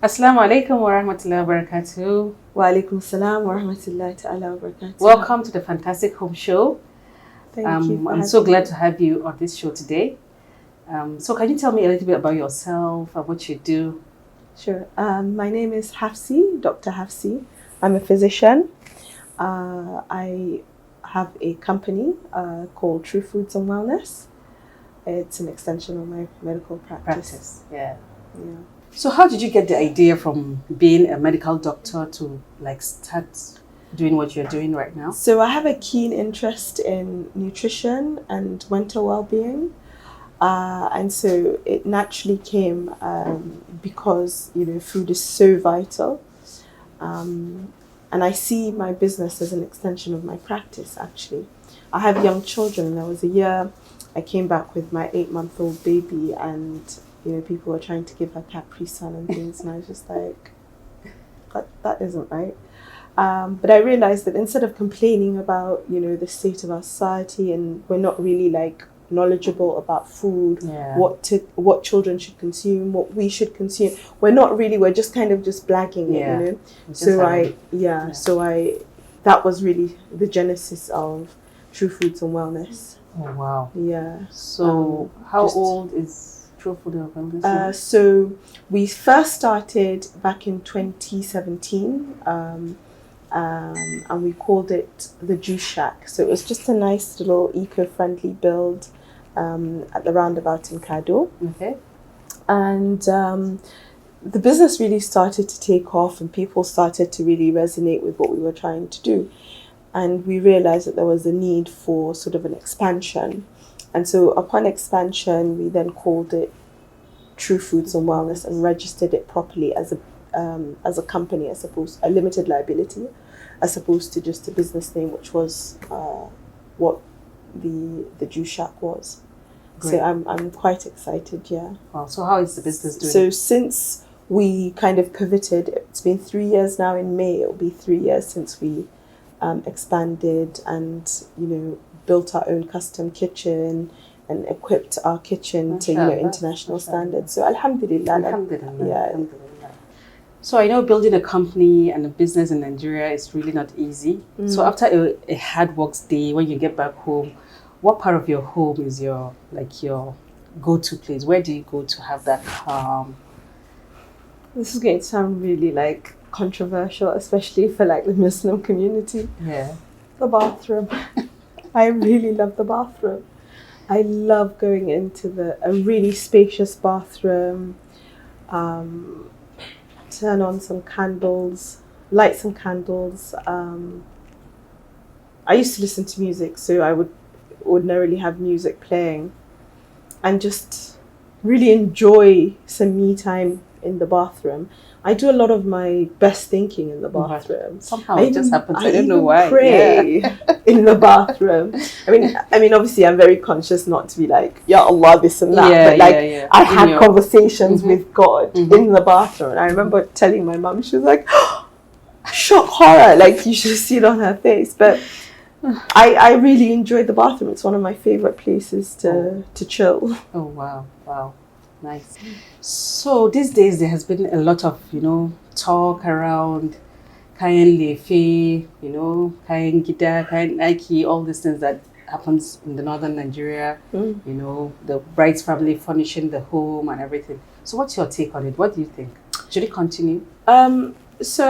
Assalamu alaikum wa rahmatullahi wa barakatuh. Wa alaikum salam wa rahmatullahi ta'ala wa barakatuh. Welcome to the Phantastic Home Show. Thank you. I'm so glad to have you on this show today. So can you tell me a little bit about yourself and what you do? Sure. My name is Hafsi, Dr. Hafsi. I'm a physician. I have a company called True Foods and Wellness. It's an extension of my medical practice. Yeah. Yeah. So how did you get the idea from being a medical doctor to start doing what you're doing right now? So I have a keen interest in nutrition and mental well-being. And so it naturally came because, food is so vital. And I see my business as an extension of my practice, actually. I have young children. There was a year I came back with my 8-month-old baby, and people were trying to give her Capri Sun and things, and I was just like, that isn't right. But I realized that instead of complaining about, the state of our society, and we're not really knowledgeable about food, what children should consume, what we should consume. We're just kind of just blagging it, So that was really the genesis of True Foods and Wellness. Oh wow. Yeah. So how old is True Food and Wellness? So we first started back in 2017. And we called it the Juice Shack. So it was just a nice little eco-friendly build at the roundabout in Kado. Okay. And the business really started to take off, and people started to really resonate with what we were trying to do. And we realized that there was a need for sort of an expansion. And so upon expansion, we then called it True Foods and Wellness and registered it properly as a company, a limited liability, as opposed to just a business name, which was what the Juice Shack was. Great. So I'm quite excited, yeah. Wow. So how is the business doing? So since we kind of pivoted, it's been 3 years now. In May, it'll be 3 years since we expanded and built our own custom kitchen and equipped our kitchen to international standards. So alhamdulillah. Alhamdulillah. So I know building a company and a business in Nigeria is really not easy. So after a hard work day, when you get back home, what part of your home is your go-to place? Where do you go to have that calm? This is going to sound really controversial, especially for the Muslim community. Yeah. The bathroom. I really love the bathroom. I love going into a really spacious bathroom. Turn on some candles, light some candles. I used to listen to music, so I would ordinarily have music playing and just really enjoy some me time in the bathroom. I do a lot of my best thinking in the bathroom. Somehow it just happens. I don't know why. Pray in the bathroom. I mean, obviously, I'm very conscious not to be Ya Allah, this and that. But I had conversations with God in the bathroom. And I remember telling my mum, she was like, shock horror. You should see it on her face. But I really enjoy the bathroom. It's one of my favorite places to chill. Oh wow. Nice. So these days there has been a lot of, talk around kayan lefe, kayan gida, kayan Nike, all these things that happens in the northern Nigeria, the bride's family furnishing the home and everything. So what's your take on it? What do you think? Should it continue? So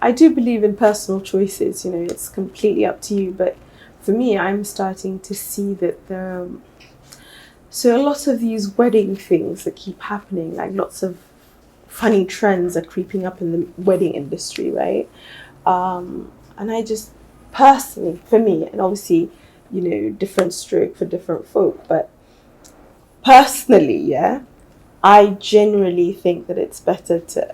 I do believe in personal choices, it's completely up to you. But for me, I'm starting to see that so a lot of these wedding things that keep happening, lots of funny trends are creeping up in the wedding industry, right? And I just personally, for me, and obviously, different stroke for different folk, but personally, I generally think that it's better to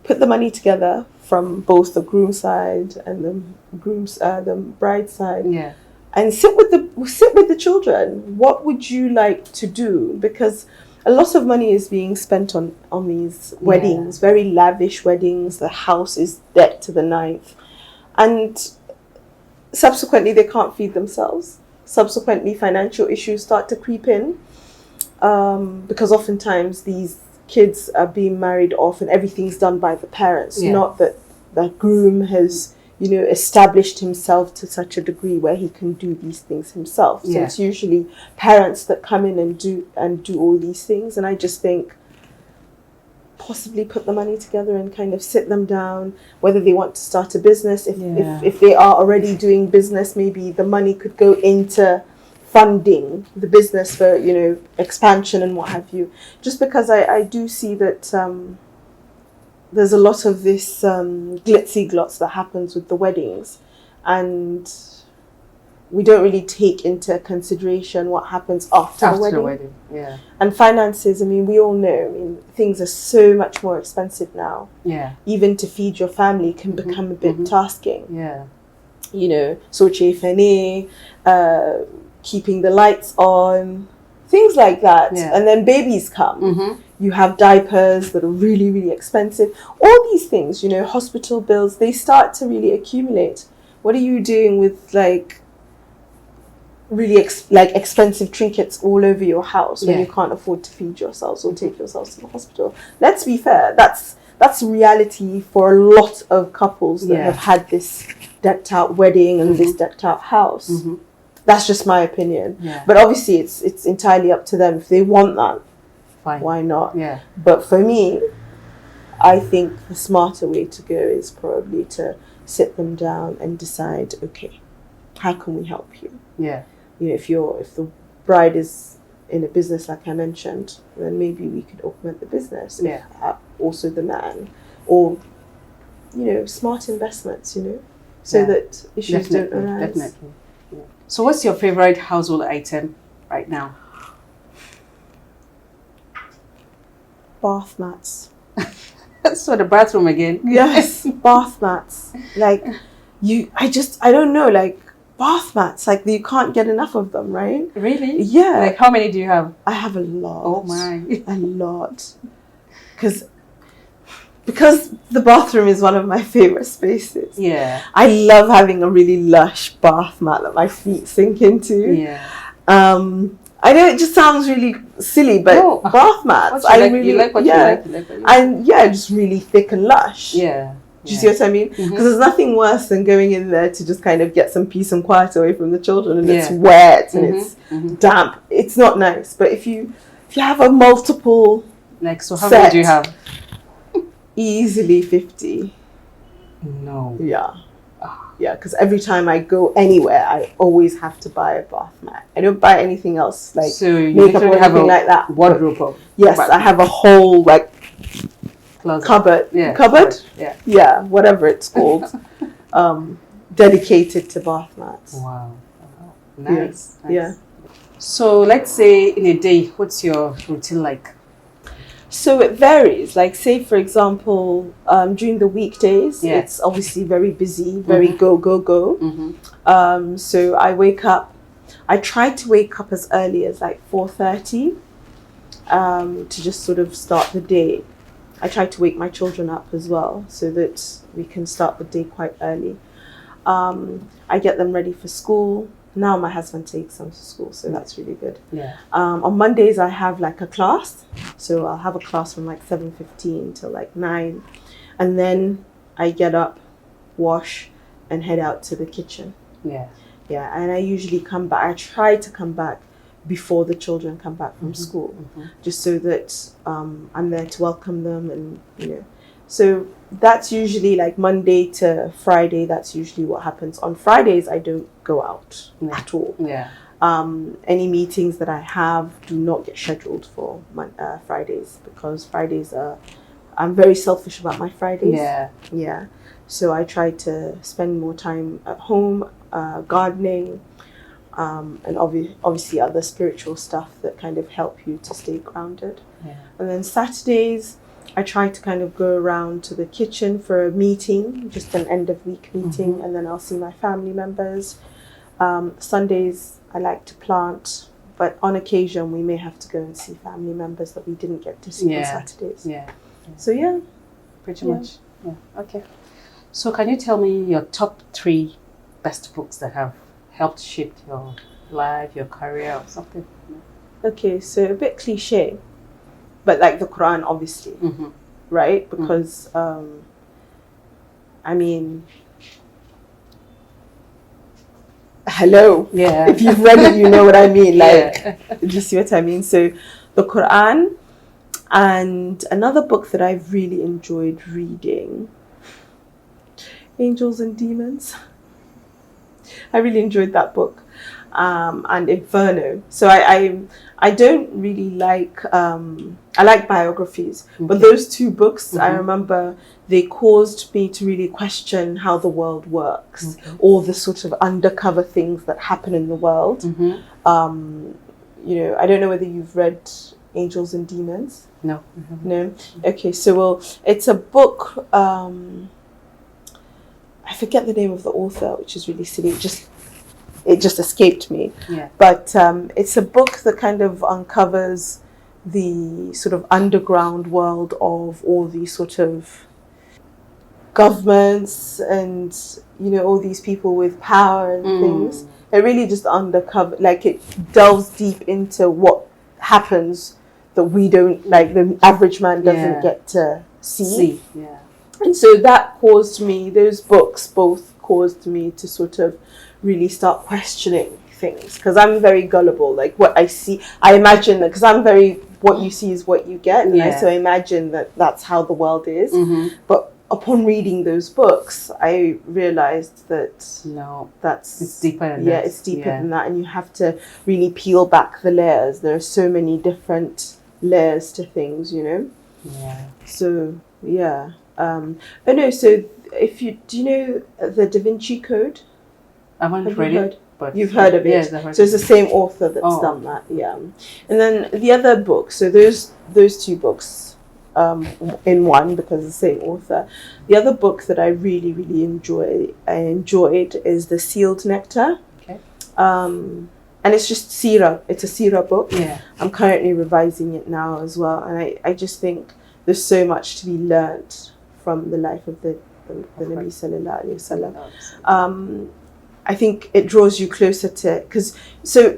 put the money together from both the groom side and the bride side. Yeah. And sit with the children. What would you like to do? Because a lot of money is being spent on these weddings, very lavish weddings. The house is decked to the ninth. And subsequently, they can't feed themselves. Subsequently, financial issues start to creep in. Because oftentimes these kids are being married off and everything's done by the parents, Yeah. not that the groom has, you know, established himself to such a degree where he can do these things himself. So Yeah. it's usually parents that come in and do all these things. And I just think possibly put the money together and kind of sit them down, whether they want to start a business. If they are already doing business, maybe the money could go into funding the business for, you know, expansion and what have you. Just because I do see that there's a lot of this glitzy glots that happens with the weddings, and we don't really take into consideration what happens after the wedding. Yeah. And finances, I mean, we all know, I mean, things are so much more expensive now. Yeah. Even to feed your family can become a bit tasking. Yeah. You know, soche fene, keeping the lights on, things like that. Yeah. And then babies come. You have diapers that are really, really expensive. All these things, you know, hospital bills, they start to really accumulate. What are you doing with, like, really expensive trinkets all over your house when you can't afford to feed yourselves or take yourselves to the hospital? Let's be fair, that's reality for a lot of couples that have had this decked out wedding and this decked out house. That's just my opinion. But obviously it's entirely up to them. If they want that, fine. Why not? But for me, I think the smarter way to go is probably to sit them down and decide, okay, how can we help you? You know, if the bride is in a business like I mentioned, then maybe we could augment the business. Also the man, or, you know, smart investments, you know, so that issues don't arise. Definitely. So what's your favorite household item right now? Bath mats. So the bathroom again. Yes, bath mats. Like, I don't know, like, bath mats, like, you can't get enough of them, right? Really? Yeah. Like, how many do you have? I have a lot. Oh my. A lot. Because the bathroom is one of my favorite spaces. Yeah. I love having a really lush bath mat that my feet sink into. Yeah. I know it just sounds really silly, but bath mats, you like what you like. And just really thick and lush. Yeah. Do you see what I mean? Because there's nothing worse than going in there to just kind of get some peace and quiet away from the children, and it's wet and it's damp. It's not nice. But if you have a multiple so how many do you have? Easily 50. No. Yeah. Yeah, because every time I go anywhere, I always have to buy a bath mat. I don't buy anything else, like makeup or anything like that. Wardrobe. Yes, I have a whole, like, closet. Cupboard. Yeah. Cupboard? Yeah. Whatever it's called. Dedicated to bath mats. Wow. Nice. Yeah. So let's say in a day, what's your routine like? So it varies. Like, say, for example, during the weekdays, it's obviously very busy, very go. So I wake up. I try to wake up as early as like 4:30 to just sort of start the day. I try to wake my children up as well so that we can start the day quite early. I get them ready for school. Now my husband takes them to school, so that's really good. Yeah. On Mondays I have like a class, so I'll have a class from like 7:15 till like 9, and then I get up, wash, and head out to the kitchen. Yeah, and I usually come back. I try to come back before the children come back from school, just so that I'm there to welcome them, and you know. So that's usually like Monday to Friday. That's usually what happens. On Fridays, I don't go out at all. Yeah. Any meetings that I have do not get scheduled for Fridays, because Fridays are. I'm very selfish about my Fridays. Yeah. So I try to spend more time at home, gardening, and obviously other spiritual stuff that kind of help you to stay grounded. Yeah. And then Saturdays, I try to kind of go around to the kitchen for a meeting, just an end of week meeting, and then I'll see my family members. Sundays, I like to plant, but on occasion we may have to go and see family members that we didn't get to see on Saturdays. Yeah. So pretty much. Yeah. Okay. So can you tell me your top 3 best books that have helped shape your life, your career, or something? Okay, so a bit cliche. but like the Quran, obviously, Mm-hmm. right? Because I mean, hello. Yeah. If you've read it, you know what I mean. Like, Yeah. do you see what I mean? So, the Quran, and another book that I've really enjoyed reading, Angels and Demons. I really enjoyed that book, and Inferno. So I don't really like I like biographies, but Okay. those two books I Mhm. remember they caused me to really question how the world works, Okay. all the sort of undercover things that happen in the world. Mm-hmm. You know, I don't know whether you've read Angels and Demons. No. Mm-hmm. No. Okay. So well, it's a book. I forget the name of the author, which is really silly. It just escaped me. Yeah. But it's a book that kind of uncovers the sort of underground world of all these sort of governments and, you know, all these people with power and things. It really just undercover, like it delves deep into what happens that we don't, like the average man doesn't get to see. Yeah. And so that caused me, those books both caused me to sort of really start questioning things, because I'm very gullible. Like what I see, I imagine that, because I'm very, what you see is what you get. And I Yeah. so imagine that that's how the world is. Mm-hmm. But upon reading those books, I realized that No. that's, It's deeper than yeah, that. it's deeper Yeah. than that. And you have to really peel back the layers. There are so many different layers to things, you know? Yeah. So, yeah. But no, so if you, do you know the Da Vinci Code? I haven't Have read you it, heard? but You've heard of it? Yes, I've heard So it's of the it. same author that's done that, yeah. And then the other book, so those two books in one, because the same author. The other book that I really, really enjoyed is The Sealed Nectar. Okay. And it's just Sira. It's a Sira book. Yeah. I'm currently revising it now as well. And I just think there's so much to be learnt from the life of the Nabi Sallallahu Alaihi Wasallam. I think it draws you closer to, because, so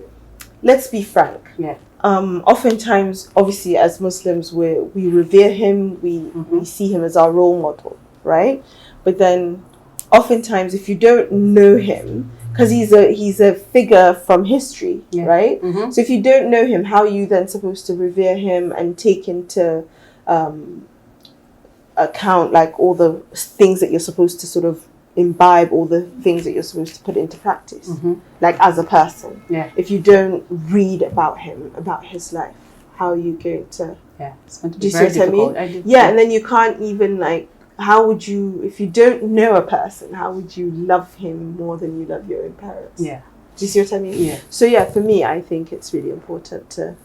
let's be frank. Yeah. Oftentimes, obviously, as Muslims, we revere him, we see him as our role model, right? But then, oftentimes, if you don't know him, because he's a figure from history, Yeah. right? Mm-hmm. So if you don't know him, how are you then supposed to revere him and take into account like all the things that you're supposed to sort of imbibe, all the things that you're supposed to put into practice, like as a person? Yeah. If you don't read about him, about his life, how are you going to? Yeah. It's going to Do be you see very what I difficult. mean? Yeah, and then you can't even like. How would you, if you don't know a person, how would you love him more than you love your own parents? Yeah. Do you see what I mean? Yeah. So yeah, for me, I think it's really important to.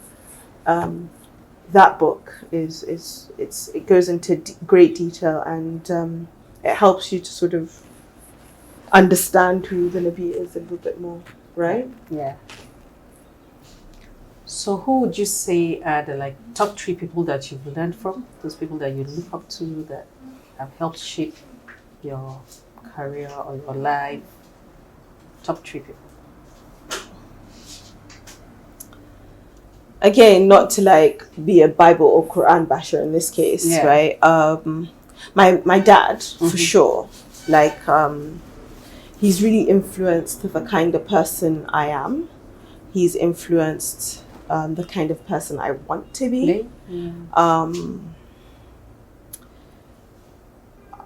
That book it goes into great detail, and it helps you to sort of understand who the Nabi is a little bit more, right? Yeah. So who would you say are the like top 3 people that you've learned from? Those people that you look up to that have helped shape your career or your life? Top 3 people. Again, not to like be a Bible or Quran basher in this case, Yeah. right? My dad, for sure, like he's really influenced the kind of person I am. He's influenced the kind of person I want to be.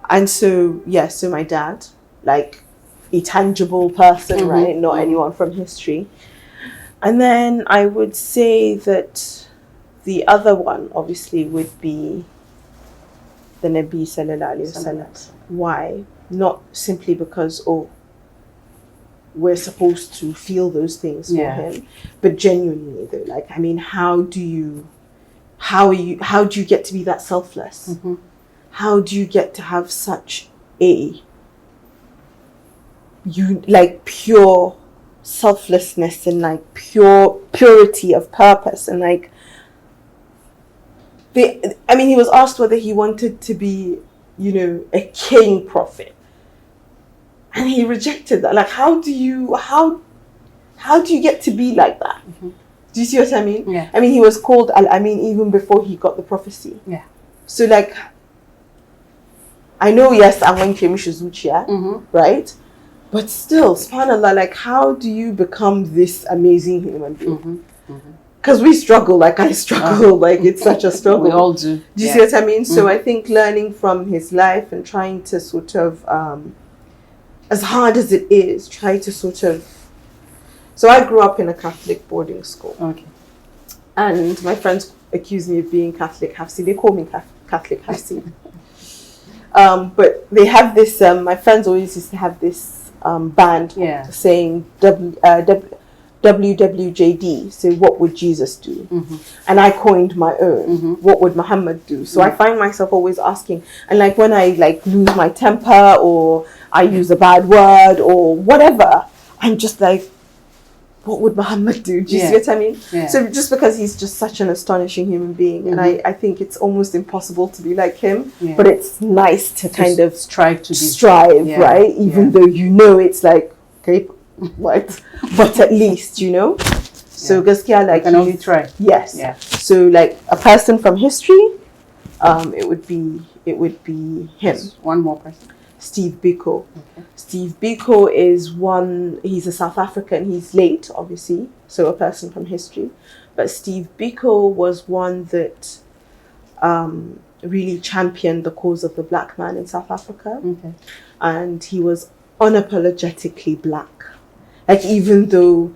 And so, yeah, so my dad, like a tangible person, right? Not anyone from history. And then I would say that the other one, obviously, would be the Nabi Sallallahu Alaihi Wasallam. Why? Not simply because, we're supposed to feel those things for him, but genuinely though, like, I mean, how do you get to be that selfless? How do you get to have such like pure selflessness and like purity of purpose, and like he was asked whether he wanted to be, a king prophet, and he rejected that. Like, how do you get to be like that? Do Do you see what I mean? Yeah. I mean, he was called Al-Amin even before he got the prophecy. Yeah. So, like, I know, yes, I'm going to Zuchia, right? But still, subhanAllah, like, how do you become this amazing human being? Because we struggle, like I struggle, like it's such a struggle. We all do. Do you see what I mean? So I think learning from his life and trying to sort of, as hard as it is, try to sort of. So I grew up in a Catholic boarding school. Okay. And my friends accuse me of being Catholic Hafsi. They call me Catholic Hafsi. But they have this, my friends always used to have this band saying WWJD, so what would Jesus do? And I coined my own, what would Muhammad do? So I find myself always asking, and like when I like lose my temper or I use a bad word or whatever, I'm just like, what would Muhammad do? Do you see what I mean? Yeah. So just because he's just such an astonishing human being, and I think it's almost impossible to be like him, but it's nice to kind of strive, right? Even though you know it's like, okay, what? But at least, you know? So gaskiya, like, you can only try. Yes. Yeah. So like a person from history, it would be him. One more person. Steve Biko. Okay. Steve Biko is he's a South African, he's late, obviously, so a person from history. But Steve Biko was one that really championed the cause of the black man in South Africa. Okay. And he was unapologetically black. Like, even though,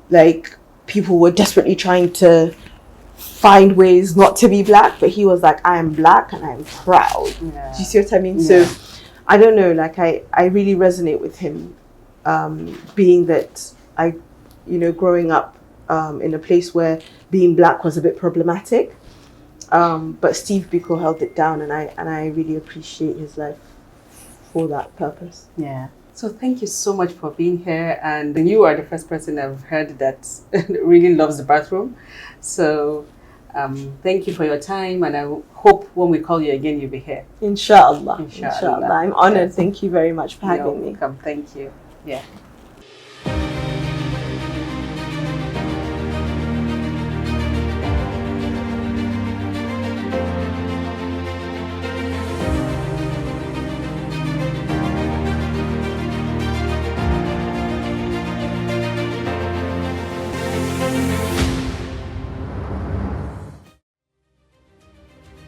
like, people were desperately trying to find ways not to be black, but he was like, I am black and I am proud. Yeah. Do you see what I mean? Yeah. So I don't know, like I really resonate with him, being that I, growing up in a place where being black was a bit problematic, but Steve Biko held it down, and I really appreciate his life for that purpose. Yeah. So thank you so much for being here, and you are the first person I've heard that really loves the bathroom. So thank you for your time, and I hope when we call you again, you'll be here. Inshallah. I'm honored. Yes. Thank you very much for having me. Welcome. Thank you. Yeah.